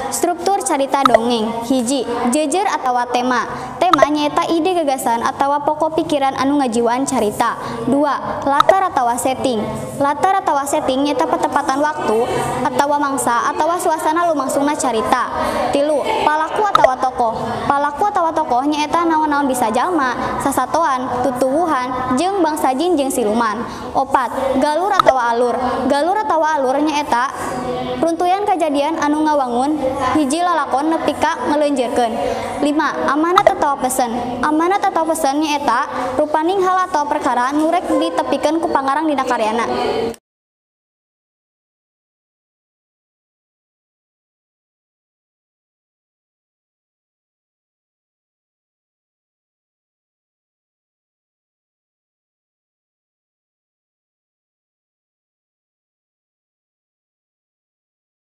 Struktur carita dongeng. Hiji, jejer atawa tema. Tema nyaeta ide gagasan atawa pokok pikiran anu ngajiwaan carita. 2. Latar atawa setting. Latar atawa setting nyaeta petepatan waktu atawa mangsa atawa suasana lumangsungna carita. 3. Palaku atawa tokoh. Palaku atawa tokoh nyaeta naon-naon bisa jalma, sasatoan, tutuwuhan, jeung bangsa jin jeung siluman. 4. Galur atawa alur. Galur atawa alur nyaeta runtuyan kejadian anu ngawangun hiji lalakon nepi ka ngeleunjeurkeun. 5. Amanat atawa pesen. Amanat atawa pesen nyaeta rupaning hal atau perkara nu rek ditepikeun ku pangarang dina karyana.